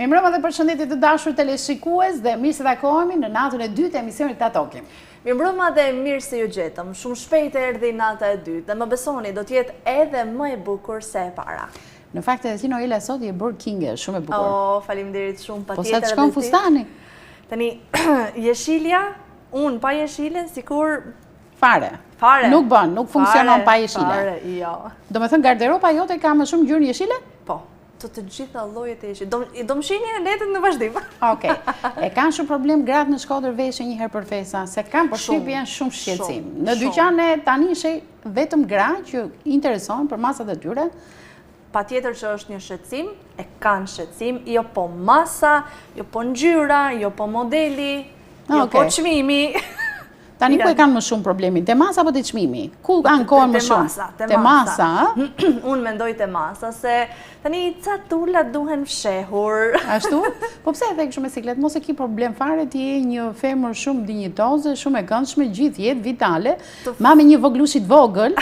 Mirëmbrëma dhe përshëndetje të dashur teleshikues dhe mirë se takohemi në natën e dytë e emisionit Ta Tokim. Mirëmbrëma dhe mirë se ju gjetëm. Shumë shpejt erdhi nata e dytë dhe më besoni do të jetë edhe më e bukur se e para. Në fakt edhe ti Noela sot je bërë kinge, shumë e bukur. Oh, faleminderit shumë patjetër. Po sa të shkon fustani? Tani jeshilja, unë pa jeshilën sikur Fare. Nuk bën, nuk funksionon pa jeshile. Fare, jo. Do me thënë garderoba jote ka më shumë ngjyrë jeshile? Po. Të gjitha llojet e jeshile. Do më shihni në letën në vazhdim. Okej. E kanë shumë problem gratë në Shkodër veshën një herë për festa, se kanë përshtypjen shumë shqetësim. Në dyqane tani shej vetëm gra që interesohen për masat e tyre. Patjetër që është një shqetësim, e kanë shqetësim, jo po masa, jo po ngjyra, jo po modeli, jo po çmimi. Tani ku e kanë më shumë problemin? Te masa apo te çmimi? Ku ankohen më shumë? Te masa, Unë mendoj te masa, se tani ca tulla duhen fshehur. Ashtu? Po pse e the kështu me siklet? Mos e ki problem fare, ti je një femër shumë dinjitoze, shumë e këndshme, gjithë jetë vitale, ma me një voglushit vogël,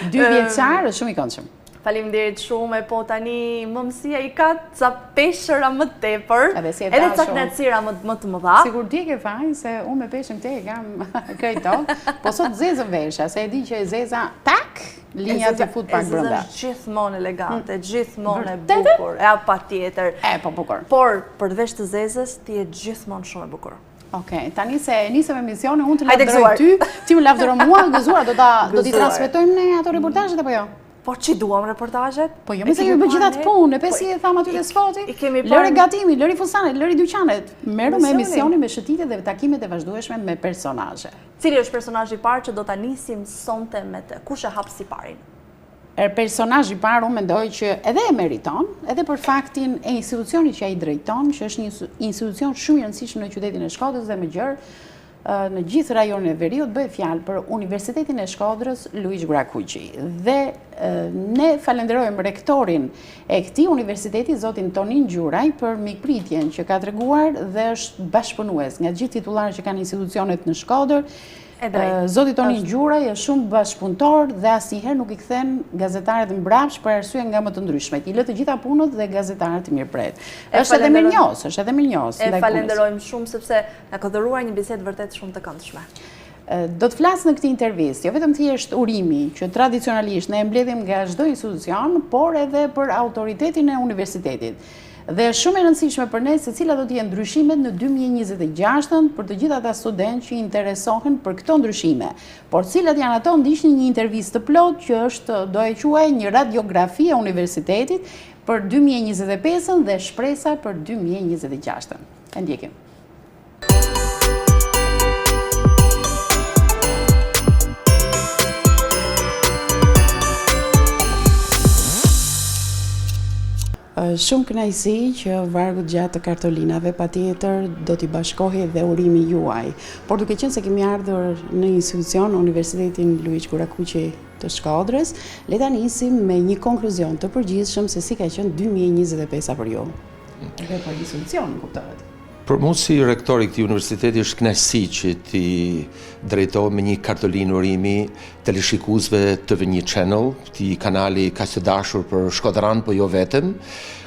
2 vjeçar, është shumë i këndshëm. Faleminderit shumë, po tani mëmësia i ka ca peshëra më tepër, edhe ca knacira më të mëdha. Sigur ti ke fajin se unë me peshën te e kam krejton, po sot zezën vesha, se e di që e zeza tak, linja të fut pak brenda. E zeza gjithmonë elegante, gjithmonë e bukur, e patjetër. E po bukur. Por përveç të zezës, ti je gjithmonë shumë e bukur. Okej, tani se nisëm emisionin, unë të lavdëroj ty, ti më lavdëro mua, gëzuar, do t'i transmetojmë ne ato reportazhet apo jo? Po që duam reportajet? Po jo, me se kemi bë gjithat punë, e pesi e thamë aty të spoti, lëri gatimi, lëri fustanet, lëri dyqanet, meru me emisionin, me shëtitjet dhe takimet e vazhdueshme me personazhe. Cili është personazhi i parë që do ta nisim sonte me të? Kush e hap si parin? Personazhi i parë unë mendoj që edhe e meriton, edhe për faktin e institucionit që ai drejton, që është një institucion shumë i rëndësishëm në qytetin e Shkodrës dhe më gjerë, në gjithë rajonin e Veriut, bëhet fjalë për Universitetin e Shkodrës Luiç Grakuqi. Dhe ne falenderojmë rektorin e këtij universiteti, zotin Tonin Gjuraj, për mikpritjen që ka treguar dhe është bashkëpunues nga gjithë titullarët që kanë institucionet në Shkodër. Zoti Tonin Gjuraj është shumë bashkëpunëtor dhe asnjëherë nuk i kthen gazetarët mbrapsht për arsye nga më të ndryshmet. I lë të gjitha punët dhe gazetarët i mirëpret. Është edhe mirënjohës, është edhe mirënjohës. E falenderojmë shumë sepse na ka dhëruar një bisedë vërtet shumë të këndshme. Do të flas në këtë intervistë, jo vetëm thjesht urimi që tradicionalisht ne e mbledhim nga çdo institucion, por edhe për autoritetin e universitetit. Dhe është shumë e rëndësishme për ne se cilat do të jenë ndryshimet në 2026 për të gjithë ata studentë që interesohen për këto ndryshime. Por cilat janë ato, ndiqni një intervistë të plotë që është, do e quaj, një radiografi e universitetit për 2025 dhe shpresa për 2026. E ndjekim. Shumë kënaqësi që vargu gjatë të kartolinave patjetër do t'i bashkohej dhe urimi juaj. Por duke qenë se kemi ardhur në institucion Universitetin Luiç Grakuqi të Shkodrës, le ta nisim me një konkluzion të përgjithshëm se si ka qenë 2025 për ju. Edhe për institucionin, kuptohet. Për mu si rektori këtij universiteti është kënaqësi që ti drejtohem me një kartolinë urimi teleshikuesve TV një Channel, ti kanali kaq të dashur për shkodran, po jo vetëm.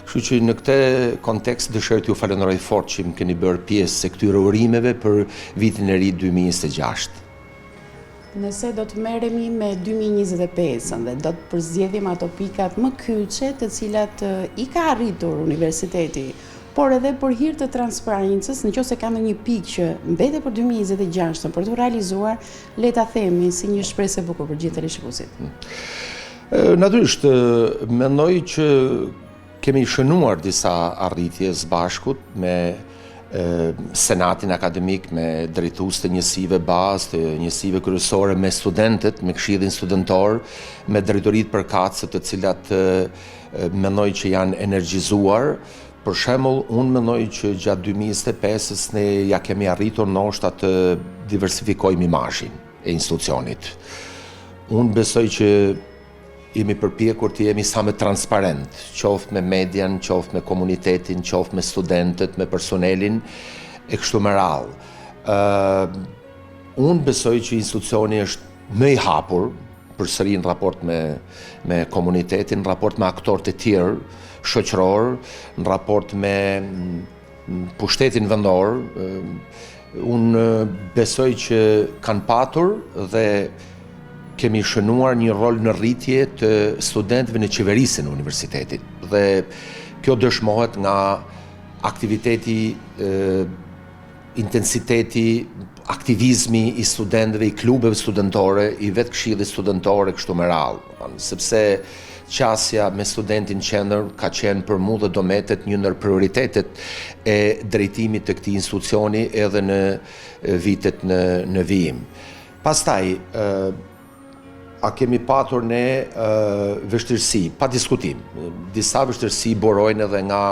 Kështu që në këtë kontekst dëshiroj t'ju falenderoj fort që më keni bërë pjesë se këtyre urimeve për vitin e ri 2026. Nëse do të merremi me 2025 dhe do të përzgjedhim ato pikat më kyçe të cilat i ka arritur universiteti, por edhe për hir të transparencës, nëse ka ndonjë pikë që mbetet për 2026 për të realizuar, le ta themi si një shpresë e bukur për gjithë teleshikuesit. Natyrisht, mendoj që kemi shënuar disa arritje së bashkut me senatin akademik, me drejtues të njësive bazë, të njësive kryesore, me studentët, me këshillin studentor, me drejtoritë përkatëse të cilat mendoj që janë energjizuar. Për shembull, unë mendoj që gjatë 2025-s ne ja kemi arritur ndoshta të diversifikojmë imazhin e institucionit. Unë besoj që jemi përpjekur të jemi sa më transparent, qoftë me median, qoftë me komunitetin, qoftë me studentët, me personelin e kështu me radhë. Unë besoj që institucioni është më i hapur përsëri në raport me komunitetin, në raport me aktorët e tjerë shoqëror, në raport me pushtetin vendor. Unë besoj që kanë patur dhe kemi shënuar një rol në rritje të studentëve në qeverisjen e universitetit. Dhe kjo dëshmohet nga aktiviteti, intensiteti, aktivizmi i studentëve, i klubeve studentore, i vetë këshillit studentore kështu me radhë, sepse qasja me studentin qendër ka qenë për mu dhe do metet një ndër prioritetet e drejtimit të këtij institucioni edhe në vitet në vijim. Pastaj, a kemi patur ne vështirësi, pa diskutim. Disa vështirësi burojnë edhe nga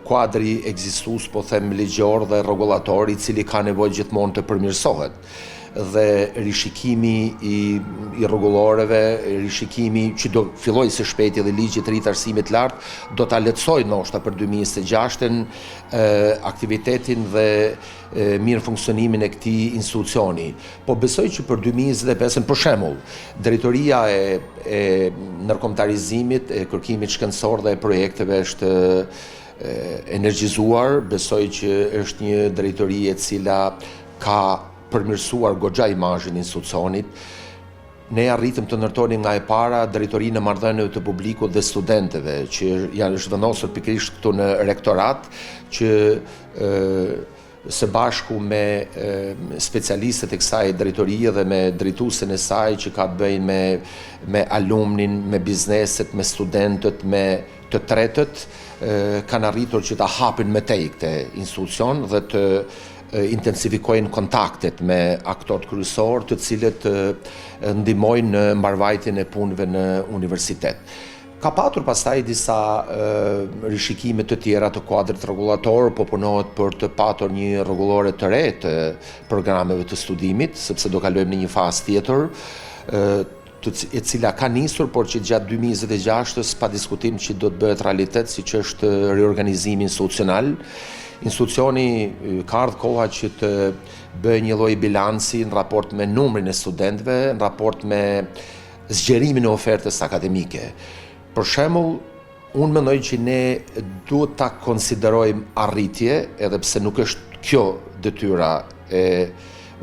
kuadri ekzistues, po them ligjor dhe rregullator, i cili ka nevojë gjithmonë të përmirësohet. Dhe rishikimi i rregulloreve, rishikimi që do filloj së shpejti dhe ligji të ri të arsimit lartë do ta lehtësojë ndoshta për 2026-ën aktivitetin dhe mirë funksionimin e këtij institucioni. Po besoj që për 2025-ën, për shembull, drejtoria e ndërkombëtarizimit, e kërkimit shkencor dhe e projekteve është energjizuar. Besoj që është një drejtori e cila ka përmirësuar goxha imazhin e institucionit. Ne arritëm të ndërtonim nga e para drejtorinë e marrëdhënieve të publikut dhe studentëve, që janë vendosur pikërisht këtu në rektorat, që së bashku me specialistët e kësaj drejtorie dhe me drejtuesen e saj që ka të bëjnë me alumnin, me bizneset, me studentët, me të tretët, kanë arritur që ta hapin më tej këtë institucion dhe të intensifikojnë kontaktet me aktorët kryesor, të cilët ndihmojnë në mbarvajtjen e punëve në universitet. Ka patur pastaj disa rishikime të tjera të kuadrit rregullator, po punohet për të patur një rregullore të re të programeve të studimit, sepse do kalojmë në një fazë tjetër, e cila ka nisur, por që gjatë 2026-ës pa diskutim që do të bëhet realitet, siç është riorganizimi institucional. Institucioni ka ardhur koha që të bëjë një lloj bilanci në raport me numrin e studentëve, në raport me zgjerimin e ofertës akademike. Për shembull, unë mendoj që ne duhet ta konsiderojmë arritje, edhe pse nuk është kjo detyra e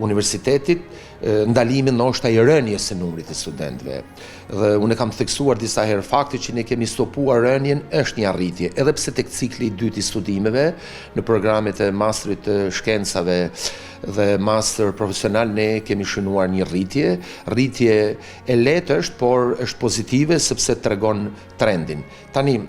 universitetit, ndalimin ndoshta i rënies së numrit të studentëve. Dhe unë kam theksuar disa herë fakti që ne kemi stopuar rënien është një arritje, edhe pse tek cikli i dytë i studimeve në programet e masterit të shkencave dhe master profesional ne kemi shënuar një rritje e lehtë është, por është pozitive sepse tregon trendin. Tani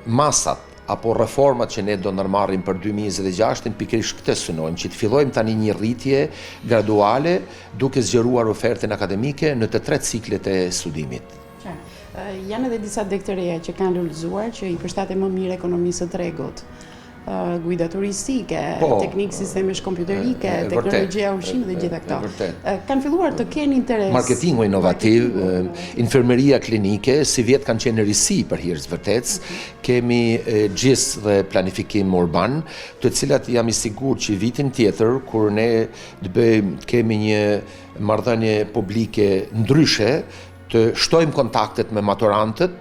masat apo reformat që ne do ndërmarrim për 2026-ën pikërisht këtë synojnë, që të fillojmë tani një rritje graduale duke zgjeruar ofertën akademike në të tre ciklet e studimit. Janë edhe disa dektoreja që kanë realizuar që i përshtaten më mirë ekonomisë së tregut. Guida turistike, teknikë sistemesh kompjuterike, teknologjia ushqimit dhe gjitha këto. Kanë filluar të kenë interes. Marketingu inovativ, infermeria klinike, si vjet kanë qenë risi për hir të vërtetës. Kemi GIS dhe planifikim urban, të cilat jam i sigurt që vitin tjetër, kur ne kemi një marrëdhënie publike ndryshe, të shtojmë kontaktet me maturantët,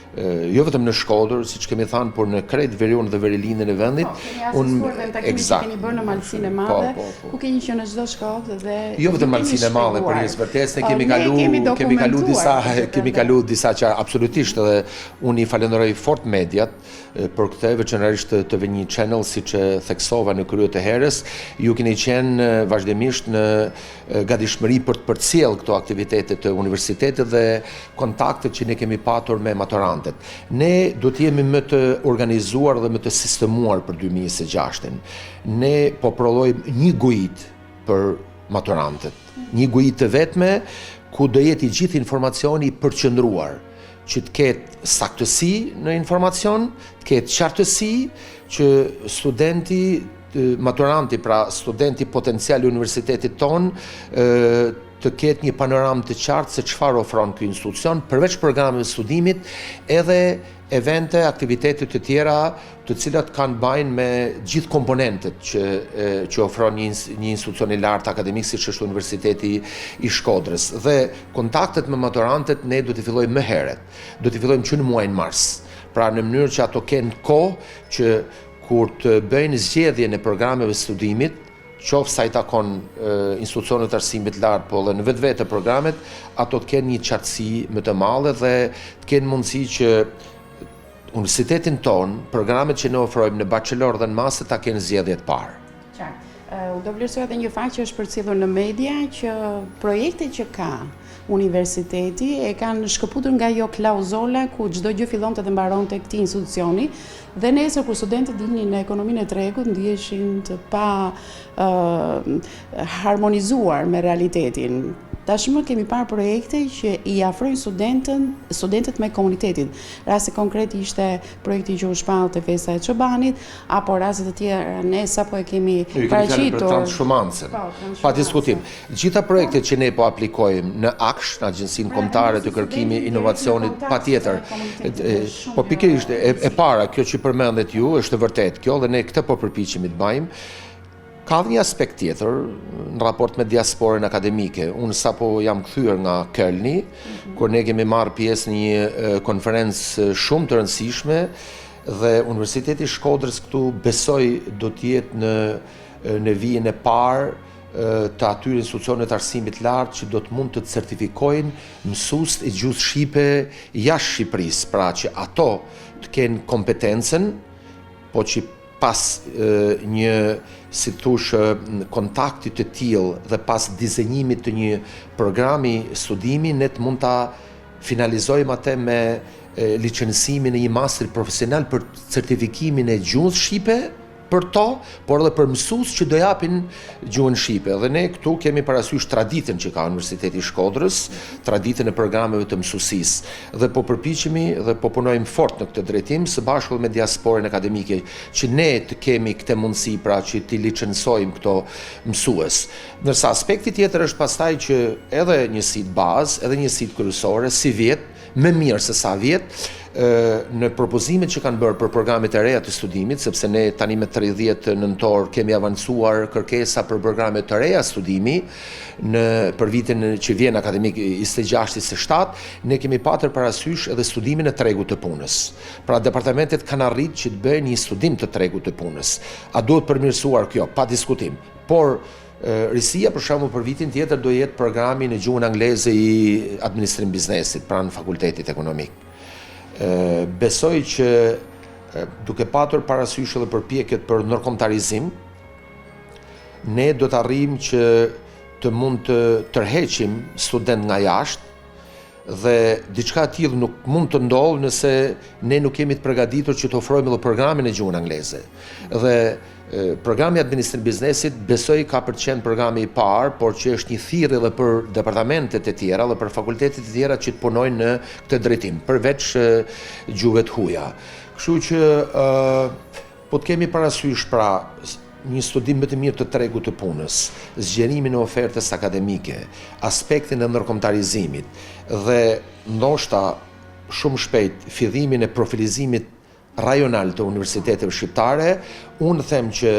jo vetëm në Shkodër, siç kemi thënë, por në krejt Veriun dhe Verilindën e vendit. Keni asistuar dhe në takimin që keni bërë në Malsinë e Madhe, ku keni qenë në çdo shkollë dhe jo vetëm Malsinë e Madhe, por në vërtetë ne kemi kalu disa që absolutisht, dhe unë i falenderoj fort mediat për këtë, veçanërisht TV një channel, siç e theksova në krye të herës, ju keni qenë vazhdimisht në gatishmëri për të përcjell këto aktivitete të universitetit dhe kontaktet që ne kemi patur me maturantët. Ne do të jemi më të organizuar dhe më të sistemuar për 2026-ën. Ne po prodhojmë një guid për maturantët, një guid të vetme ku do jetë i gjithë informacioni i përqendruar, që të ketë saktësi në informacion, të ketë qartësi, që studenti, maturanti, pra studenti potencial i universitetit ton, të ketë një panoramë të qartë se çfarë ofron ky institucion, përveç programeve studimit, edhe evente, aktivitetet të tjera, të cilat kanë bajnë me gjithë komponentet që ofron një institucion i lartë akademik siç është Universiteti i Shkodrës. Dhe kontaktet me maturantët ne do t'i fillojmë më herët. Do t'i fillojmë që në muajin mars. Pra në mënyrë që ato kenë kohë që kur të bëjnë zgjedhjen e programeve studimit, qoftë sa i takon institucionet arsimit lartë, po dhe në vetvete programet, ato të kenë një qartësi më të madhe dhe të kenë mundësi që universitetin ton, programet që ne ofrojmë në bachelor dhe në master ta kenë zgjedhjet parë. U do vlerësoj edhe një fakt që është përcjellur në media që projektet që ka universiteti e kanë shkëputur nga jo klauzola ku çdo gjë fillonte dhe mbaronte këtij institucioni dhe nesër kur studentët dilnin në ekonominë e tregut ndiheshin të pa harmonizuar me realitetin. Tashmë kemi parë projekte që i afrojnë studentët me komunitetin. Rasti konkret ishte projekti që u shpall te festa e Çobanit, apo raste të tjera ne sapo e kemi paraqitur. Për transhumancën. Pa diskutim. Gjitha projektet që ne po aplikojmë në AKSH, në Agjencinë Kombëtare të Kërkimit Inovacionit, patjetër. Po pikërisht e para, kjo që përmendet ju, është vërtet kjo dhe ne këtë po përpiqemi të bëjmë. Ka një aspekt tjetër në raport me diasporën akademike. Unë sapo jam kthyer nga Kölni, kur ne kemi marrë pjesë në një konferencë shumë të rëndësishme dhe Universiteti i Shkodrës këtu besoj do të jetë në vijën e parë të atyre institucionet arsimit lartë që do të mund të certifikojnë mësues e gjuhës shqipe jashtë Shqipërisë, pra që ato të kenë kompetencën, po që pas një, si thush, kontaktit të tillë dhe pas dizenjimit të një programi studimi, ne të mund ta finalizojmë atë me licencimin e një master profesional për certifikimin e gjuhës shqipe për to, por edhe për mësues që do japin gjuhën shqipe. Dhe ne këtu kemi parasysh traditën që ka Universiteti i Shkodrës, traditën e programeve të mësuesisë. Dhe po përpiqemi dhe po punojmë fort në këtë drejtim së bashku me diasporën akademike, që ne të kemi këtë mundësi pra që t'i licencojmë këto mësues. Ndërsa aspekti tjetër është pastaj që edhe njësitë bazë, edhe njësitë kryesore, si vjet, më mirë se sa vjet, në propozimet që kanë bërë për programet e reja të studimit, sepse ne tani me 30 nëntor kemi avancuar kërkesa për programet të reja studimi, për vitin që vjen akademik 26-27, ne kemi patër parasysh edhe studimin e tregut të punës. Pra departamentet kanë arritur që të bëjnë një studim të tregut të punës. A duhet përmirësuar kjo? Pa diskutim. Por risia për shembull për vitin tjetër do jetë programi në gjuhën angleze i administrim biznesit pranë fakultetit ekonomik. Besoj që duke patur parasysh edhe përpjekjet për ndërkombëtarizim, ne do të arrijmë që të mund të tërheqim student nga jashtë dhe diçka e tillë nuk mund të ndodhë nëse ne nuk jemi të përgatitur që të ofrojmë edhe programin e gjuhën angleze. Dhe programi administrim biznesit besoj ka për të qenë programi i parë, por që është një thirrje edhe për departamentet e tjera dhe për fakultetet e tjera që të punojnë në këtë drejtim, përveç gjuhëve të huaja. Kështu që po të kemi parasysh pra një studim më të mirë të tregut të punës, zgjerimin e ofertës akademike, aspektin e ndërkombëtarizimit dhe ndoshta shumë shpejt fillimin e profilizimit rajonal të universiteteve shqiptare, unë them që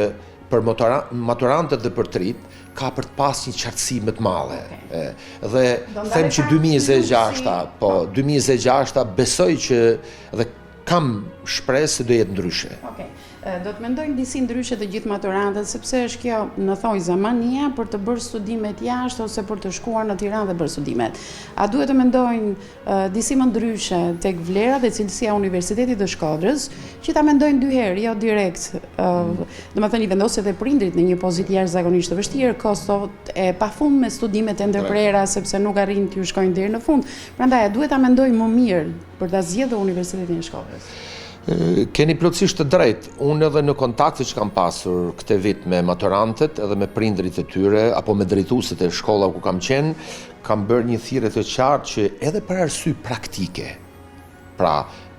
për maturantët dhe për trit ka për të pas një qartësi më të madhe. Dhe them që 2026 besoj që dhe kam shpresë se do jetë ndryshe. Do të mendojnë disi ndryshe të gjithë maturantët, sepse është kjo në thonjza mania për të bërë studimet jashtë ose për të shkuar në Tiranë dhe bërë studimet. A duhet të mendojnë disi më ndryshe tek vlera dhe cilësia e Universitetit të Shkodrës, që ta mendojnë dy herë, jo direkt, domethënë i vendosin edhe prindrit në një pozitë jashtëzakonisht të vështirë, kostot e pafund me studimet e ndërprera sepse nuk arrin të shkojnë deri në fund. Prandaj duhet ta mendojnë më mirë për ta zgjedhur Universitetin e Shkodrës. Keni plotësisht të drejtë. Unë edhe në kontakte që kam pasur këtë vit me maturantët edhe me prindrit e tyre apo me drejtuesit e shkollave ku kam qenë, kam bërë një thirrje të qartë që edhe për arsye praktike, pra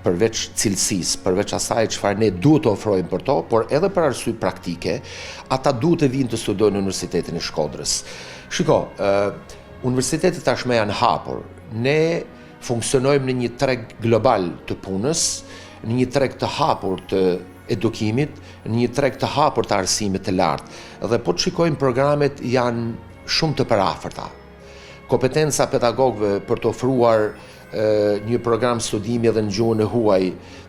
përveç cilësisë, përveç asaj çfarë ne duhet të ofrojmë për to, por edhe për arsye praktike, ata duhet të vinë të studojnë në Universitetin e Shkodrës. Shiko, universitetet tashmë janë hapur. Ne funksionojmë në një treg global të punës, në një treg të hapur të edukimit, në një treg të hapur të arsimit të lartë. Dhe po të shikojmë programet janë shumë të përafërta. Kompetenca pedagogëve për të ofruar një program studimi edhe në gjuhën e huaj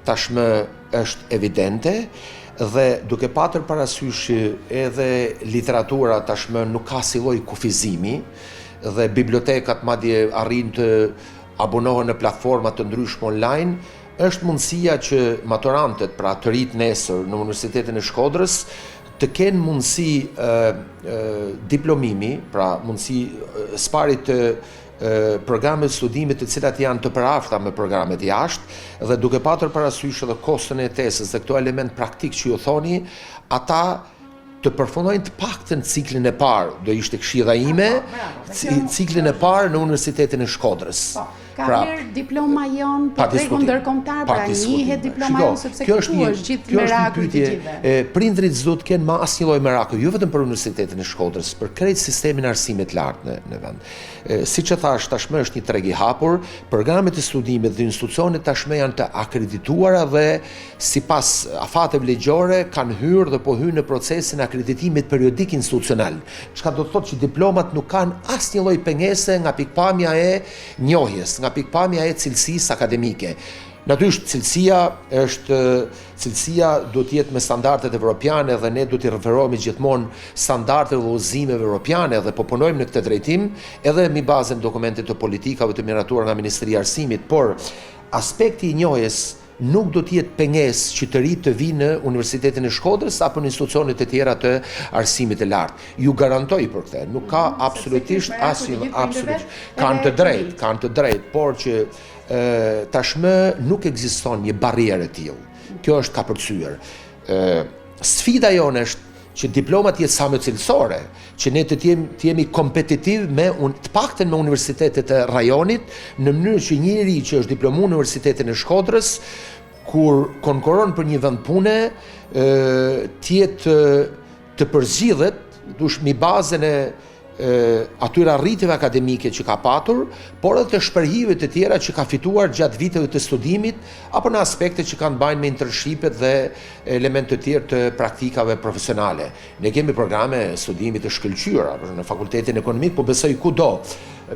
tashmë është evidente, dhe duke patër parasysh edhe literatura tashmë nuk ka si lloj kufizimi, dhe bibliotekat madje arrin të abonohen në platforma të ndryshme online, është mundësia që maturantët, pra të rit nesër në Universitetin e Shkodrës, të kenë mundësi diplomimi, pra mundësi sparit të programet studimit të cilat janë të përafta me programet jashtë, dhe duke patër parasysh edhe kostën e tesës dhe këto element praktik që ju thoni, ata të përfundojnë të paktën ciklin e parë, do ishte këshilla ime, ciklin e parë në Universitetin e Shkodrës. Ka mirë diploma jonë për tregun ndërkombëtar, pra njihet diploma jonë sepse këtu është gjithë meraku i të gjithëve. Prindrit s'do të kenë ma asnjë lloj meraku, jo vetëm për Universitetin e Shkodrës, për krejt sistemin e arsimit lartë në vend. Siç e thash, tashmë është një treg i hapur, programet e studimit dhe institucionet tashmë janë të akredituara dhe sipas afateve ligjore kanë hyrë dhe po hyjnë në procesin e akreditimit periodik institucional. Çka do të thotë që diplomat nuk kanë asnjë lloj pengese nga pikpamja e njohjes, nga pikpamja e cilësisë akademike. Natyrisht cilësia do të jetë me standardet evropiane dhe ne do t'i referohemi gjithmonë standardeve dhe udhëzimeve evropiane dhe po punojmë në këtë drejtim edhe mbi bazën e dokumentit të politikave të miratuara nga Ministria e Arsimit, por aspekti i njohjes nuk do të jetë pengesë që të rinjtë të vinë në Universitetin e Shkodrës apo në institucionet e tjera të arsimit të lartë. Ju garantoj për këtë, nuk ka absolutisht kanë të drejtë, por që tashmë nuk ekziston një barrierë e tillë. Kjo është ka përcyer. Sfida jonë është që diplomat jetë sa më cilësore, që ne të jemi kompetitiv të paktën me universitetet e rajonit, në mënyrë që njëri që është diplomuar në Universitetin e Shkodrës, kur konkuron për një vend pune, të përzgjidhet, dush mi bazën e atyre arritjeve akademike që ka patur, por edhe të shpërhive të tjera që ka fituar gjatë viteve të studimit, apo në aspekte që kanë bajnë me internshipet dhe elemente të tjerë të praktikave profesionale. Ne kemi programe studimit të shkëlqyera, në Fakultetin Ekonomik, po besoj kudo.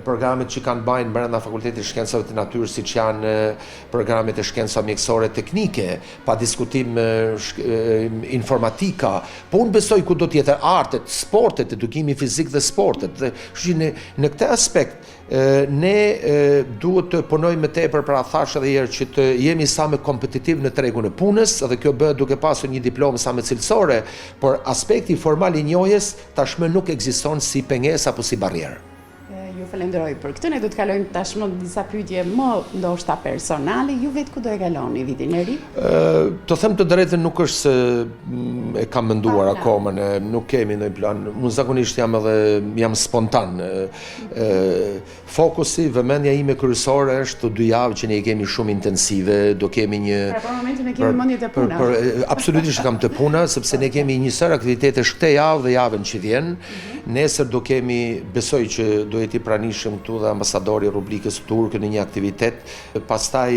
Programet që kanë bajnë brenda Fakultetit të Shkencave të Natyrës, siç janë programet e shkencave mjekësore teknike, pa diskutim informatika, po unë besoj kudo tjetër, artet, sportet, edukimi fizik dhe sportet. Dhe në këtë aspekt ne duhet të punojmë më tepër, pra thash edhe herë, që të jemi sa më kompetitiv në tregun e punës, dhe kjo bëhet duke pasur një diplomë sa më cilësore, por aspekti formal i njohjes tashmë nuk ekziston si pengesë apo si barrierë. Ju falenderoj për këtë. Ne do të kalojmë tashmë disa pyetje më ndoshta personale. Ju vetë ku do e kaloni vitin e ri? Të them të drejtën, nuk është se e kam menduar akoma, nuk kemi ndonjë plan. Unë zakonisht jam spontan. Fokusi, vëmendja ime kryesore është 2 javë që ne i kemi shumë intensive, do kemi një... Për momentin e kemi mendje të puna. Absolutisht kam të puna, sepse ne kemi një sër aktivitetesh këtë javë dhe javën që vjen. Nesër do kemi, besoj që do jeti pranishëm këtu dhe ambasadori i Republikës Turke në një aktivitet. Pastaj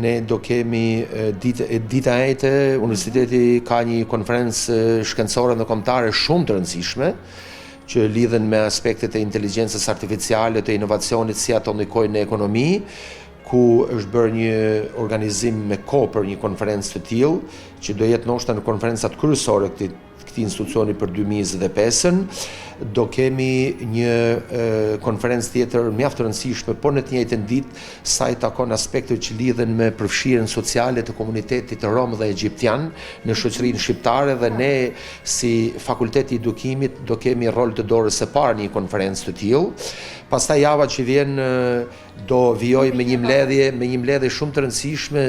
ne do kemi dita ete, Universiteti ka një konferencë shkencore ndërkombëtare shumë të rëndësishme, që lidhen me aspektet e inteligjencës artificiale, të inovacionit, si ato ndikojnë në ekonomi, ku është bërë një organizim me kohë për një konferencë të tillë, që do jetë ndoshta në konferencat kryesore këtij institucioni për 2025-ën. Do kemi një konferencë tjetër mjaft të rëndësishme, por në të njëjtën ditë sa i takon aspekteve që lidhen me përfshirjen sociale të komunitetit rom dhe egjiptian në shoqërinë shqiptare, dhe ne si Fakulteti i Edukimit do kemi rol të dorës së parë në një konferencë të tillë. Pastaj java që vjen do vijoj me një mbledhje shumë të rëndësishme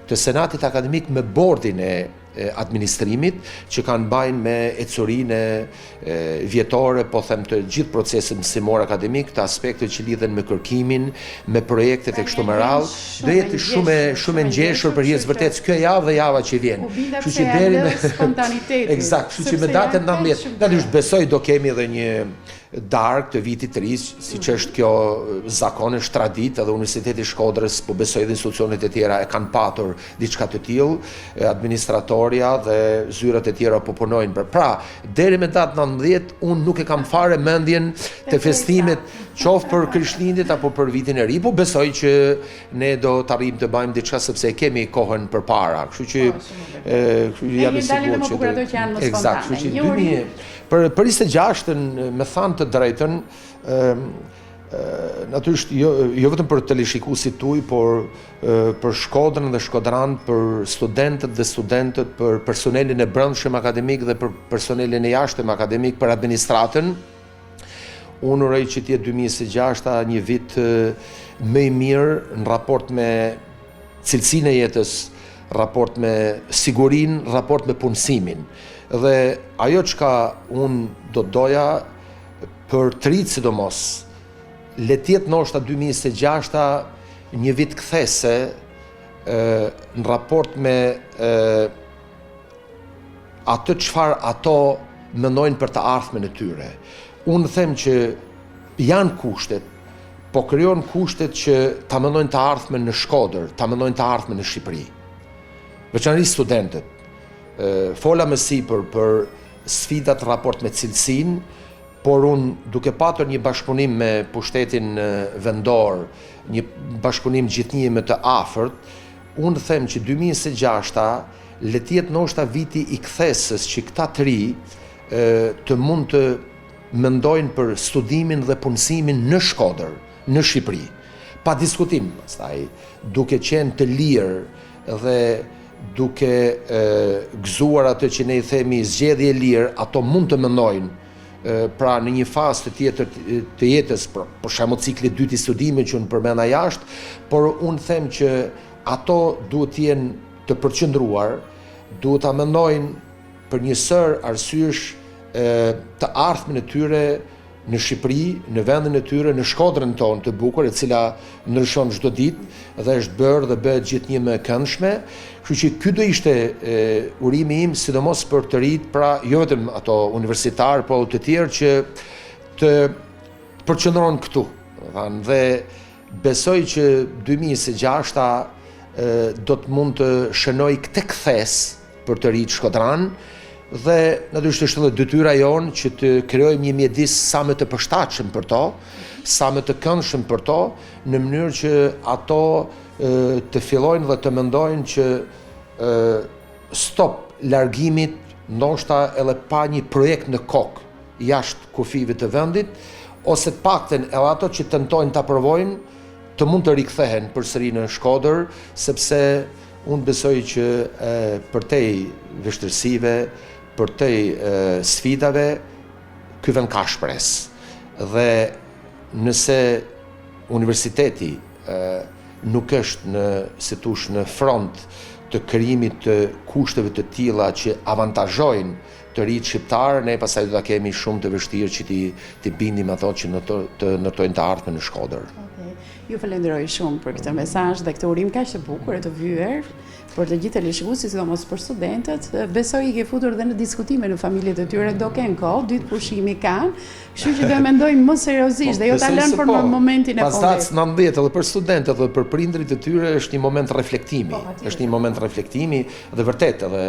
të Senatit Akademik me bordin e administrimit, që kanë bajnë me ecurinë vjetore, po them të gjithë procesin mësimor akademik, të aspektet që lidhen me kërkimin, me projektet e kështu me radhë, do jetë shumë ngjeshur për jetë vërtet kjo javë dhe java që vjen. Kështu që deri me spontanitetin. Eksakt, kështu që me datën 19, natyrisht besoj do kemi edhe një darkë të vitit të ri, siç është kjo zakonisht tradit, edhe Universiteti i Shkodrës, po besoj edhe institucionet e tjera e kanë patur diçka të tillë, administratoria dhe zyrat e tjera po punojnë për. Pra, deri me datë 19 unë nuk e kam fare mendjen të festimet qoftë për Krishtlindjet apo për vitin e ri, po besoj që ne do të arrijmë të bëjmë diçka sepse kemi kohën përpara. Kështu që jam i sigurt që eksakt, kështu që për 26-ën, me thanë të drejtën, natyrisht jo vetëm për teleshikuesit tuaj, por për Shkodrën dhe Shkodran, për studentët dhe studentët, për personelin e brendshëm akademik dhe për personelin e jashtëm akademik, për administratën. Unë uroj që të jetë 2026 një vit më i mirë në raport me cilësinë e jetës, raport me sigurinë, raport me punësimin. Dhe ajo çka unë do doja për të rinjt sidomos, le të jetë ndoshta 2026 një vit kthese në raport me atë çfarë ato mendojnë për të ardhmen e tyre. Unë them që janë kushtet, po krijon kushtet që ta mendojnë të ardhmen në Shkodër, ta mendojnë të ardhmen në Shqipëri. Veçanërisht studentët. Fola më sipër për sfidat raport me cilësinë, por unë duke patur një bashkëpunim me pushtetin vendor, një bashkëpunim gjithnjë më të afërt, unë them që 2026 le të jetë ndoshta viti i kthesës që këta të ri të mund të mendojnë për studimin dhe punësimin në Shkodër, në Shqipëri. Pa diskutim, pastaj, duke qenë të lirë dhe duke gëzuar atë që ne i themi zgjedhje e lirë, ato mund të mendojnë pra në një fazë të tjetër të jetës, për shembull cikli i dytë i studimit që unë përmenda jashtë, por unë them që ato duhet të jenë të përqendruar, duhet ta mendojnë për një sër arsyesh të ardhmen e tyre në Shqipëri, në vendin e tyre, në Shkodrën tonë të bukur, e cila ndryshon çdo ditë dhe është bërë dhe bëhet gjithnjë më e këndshme. Kështu që ky do ishte urimi im, sidomos për të rinjt, pra jo vetëm ato universitar, po të tjerë që të përqendrohen këtu. Dhe besoj që 2026 do të mund të shënoj këtë kthes për të rinjt shkodran, dhe natyrisht është edhe detyra jonë që të krijojmë një mjedis sa më të përshtatshëm për to, sa më të këndshëm për to, në mënyrë që ato të fillojnë dhe të mendojnë që stop largimit, ndoshta edhe pa një projekt në kokë jashtë kufive të vendit, ose të paktën edhe ato që tentojnë ta provojnë të mund të rikthehen përsëri në Shkodër, sepse unë besoj që përtej vështirësive, përtej sfidave, ky vend ka shpresë. Dhe nëse universiteti nuk është në front të krijimit të kushteve të tilla që avantazhojnë të rinjt shqiptarë, ne pastaj do ta kemi shumë të vështirë që ti bindim ato që të ndërtojnë të ardhmen në Shkodër. Ju falenderoj shumë për këtë mesazh dhe këtë urim kaq të bukur e të vyer për të gjithë teleshikuesit, sidomos për studentët. Besoj i ke futur dhe në diskutime në familjet e tyre, do kenë kohë, ditë pushimi kanë, kështu që do mendojmë më seriozisht dhe jo ta lënë për momentin e fundit. Pas datë 19 edhe për studentët dhe për prindrit e tyre është një moment reflektimi. Është një moment reflektimi dhe vërtet edhe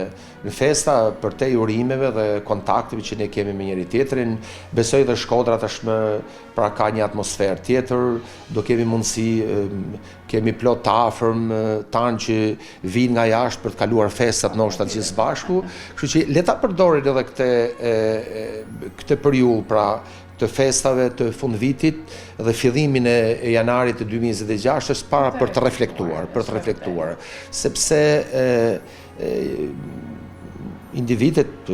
në festa përtej urimeve dhe kontakteve që ne kemi me njëri tjetrin, besoj dhe Shkodra tashmë pra ka një atmosferë tjetër, do kemi mundësi, kemi plot të afërm tanë që vinë nga jashtë për të kaluar festat ndoshta gjithë së bashku, kështu që le ta përdorin edhe këtë periudhë pra të festave të fundvitit dhe fillimin e janarit të 2026 është para për të reflektuar, sepse individet,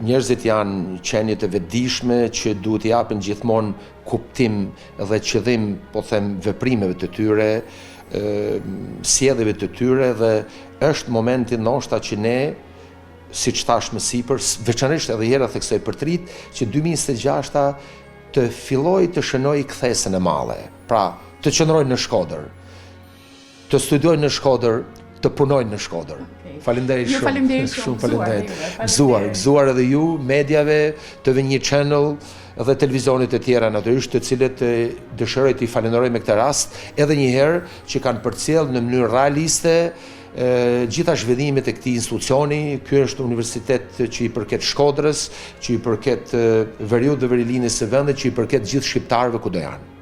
njerëzit janë qenie të vetëdijshme që duhet i japin gjithmonë kuptim dhe qëllim, po them, veprimeve të tyre, sjelljeve të tyre, dhe është momenti ndoshta që ne, siç thash më sipër, veçanërisht edhe herë theksoj për të rinjt, që 2026 të fillojë të shënoj kthesën e madhe. Pra, të qëndrojnë në Shkodër, të studiojnë në Shkodër, të punojnë në Shkodër. Faleminderit shumë. Faleminderit shumë. Shumë faleminderit. Gëzuar edhe ju, mediave, TV një Channel dhe televizionit e tjera natyrisht, të cilët dëshiroj t'i falenderoj me këtë rast, edhe një herë që kanë përcjell në mënyrë realiste gjitha zhvillimet e këtij institucioni. Ky është universitet që i përket Shkodrës, që i përket veriut dhe verilinës së vendit, që i përket gjithë shqiptarëve kudo janë.